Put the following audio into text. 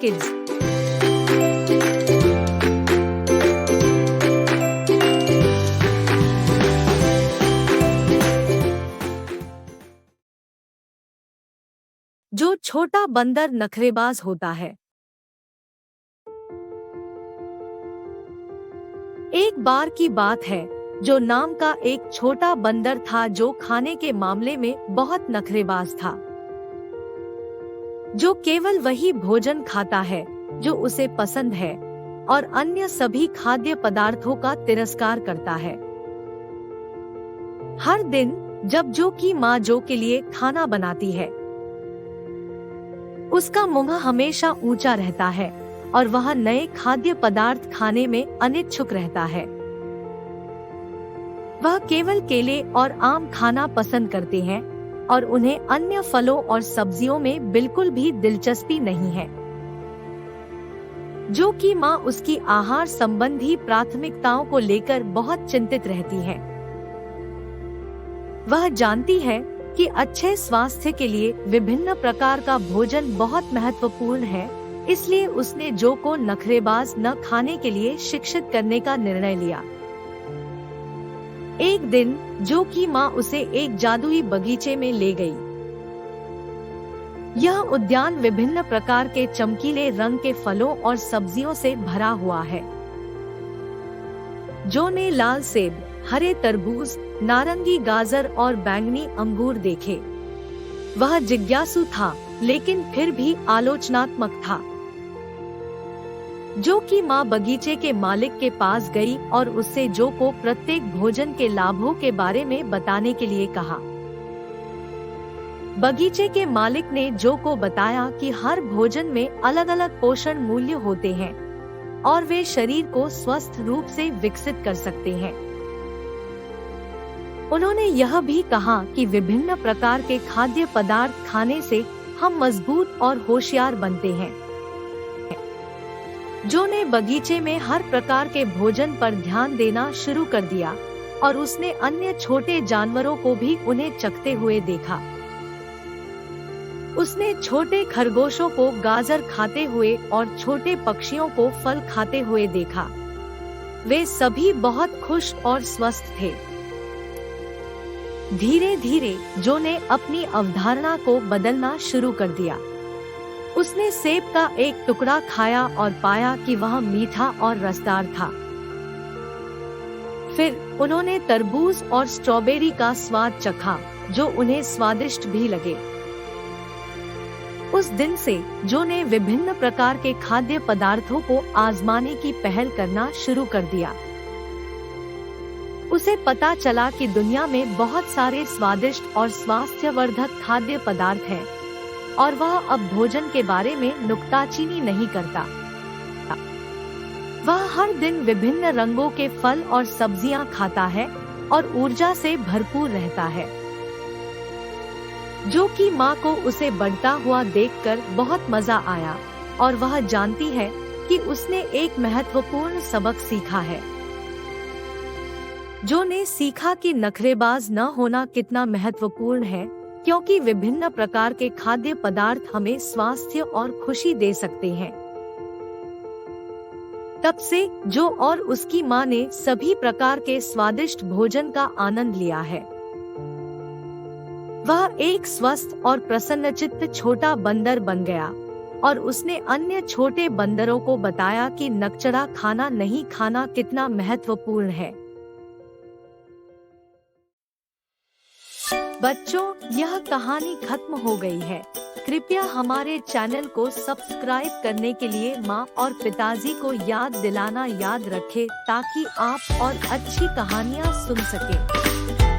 Kids. जो छोटा बंदर नखरेबाज होता है। एक बार की बात है, जो नाम का एक छोटा बंदर था जो खाने के मामले में बहुत नखरेबाज था। जो केवल वही भोजन खाता है जो उसे पसंद है और अन्य सभी खाद्य पदार्थों का तिरस्कार करता है। हर दिन जब जो की माँ जो के लिए खाना बनाती है, उसका मुंह हमेशा ऊंचा रहता है और वह नए खाद्य पदार्थ खाने में अनिच्छुक रहता है। वह केवल केले और आम खाना पसंद करते हैं और उन्हें अन्य फलों और सब्जियों में बिल्कुल भी दिलचस्पी नहीं है। जो कि माँ उसकी आहार संबंधी प्राथमिकताओं को लेकर बहुत चिंतित रहती है। वह जानती है कि अच्छे स्वास्थ्य के लिए विभिन्न प्रकार का भोजन बहुत महत्वपूर्ण है, इसलिए उसने जो को नखरेबाज न खाने के लिए शिक्षित करने का निर्णय लिया। एक दिन जो की माँ उसे एक जादुई बगीचे में ले गई। यह उद्यान विभिन्न प्रकार के चमकीले रंग के फलों और सब्जियों से भरा हुआ है। जो ने लाल सेब, हरे तरबूज, नारंगी गाजर और बैंगनी अंगूर देखे। वह जिज्ञासु था लेकिन फिर भी आलोचनात्मक था। जो की माँ बगीचे के मालिक के पास गई और उससे जो को प्रत्येक भोजन के लाभों के बारे में बताने के लिए कहा। बगीचे के मालिक ने जो को बताया कि हर भोजन में अलग अलग पोषण मूल्य होते हैं और वे शरीर को स्वस्थ रूप से विकसित कर सकते हैं। उन्होंने यह भी कहा कि विभिन्न प्रकार के खाद्य पदार्थ खाने से हम मजबूत और होशियार बनते हैं। जो ने बगीचे में हर प्रकार के भोजन पर ध्यान देना शुरू कर दिया और उसने अन्य छोटे जानवरों को भी उन्हें चखते हुए देखा। उसने छोटे खरगोशों को गाजर खाते हुए और छोटे पक्षियों को फल खाते हुए देखा। वे सभी बहुत खुश और स्वस्थ थे। धीरे धीरे जो ने अपनी अवधारणा को बदलना शुरू कर दिया। उसने सेब का एक टुकड़ा खाया और पाया कि वह मीठा और रसदार था। फिर उन्होंने तरबूज और स्ट्रॉबेरी का स्वाद चखा जो उन्हें स्वादिष्ट भी लगे। उस दिन से जो ने विभिन्न प्रकार के खाद्य पदार्थों को आजमाने की पहल करना शुरू कर दिया। उसे पता चला कि दुनिया में बहुत सारे स्वादिष्ट और स्वास्थ्यवर्धक खाद्य पदार्थ हैं और वह अब भोजन के बारे में नुक्ताचीनी नहीं करता। वह हर दिन विभिन्न रंगों के फल और सब्जियां खाता है और ऊर्जा से भरपूर रहता है। जो की माँ को उसे बढ़ता हुआ देखकर बहुत मजा आया और वह जानती है कि उसने एक महत्वपूर्ण सबक सीखा है। जो ने सीखा कि नखरेबाज न होना कितना महत्वपूर्ण है, क्योंकि विभिन्न प्रकार के खाद्य पदार्थ हमें स्वास्थ्य और खुशी दे सकते हैं। तब से जो और उसकी माँ ने सभी प्रकार के स्वादिष्ट भोजन का आनंद लिया है। वह एक स्वस्थ और प्रसन्नचित्त छोटा बंदर बन गया और उसने अन्य छोटे बंदरों को बताया कि नकचढ़ा खाना नहीं खाना कितना महत्वपूर्ण है। बच्चों, यह कहानी खत्म हो गई है। कृपया हमारे चैनल को सब्सक्राइब करने के लिए माँ और पिताजी को याद दिलाना याद रखें ताकि आप और अच्छी कहानियाँ सुन सकें।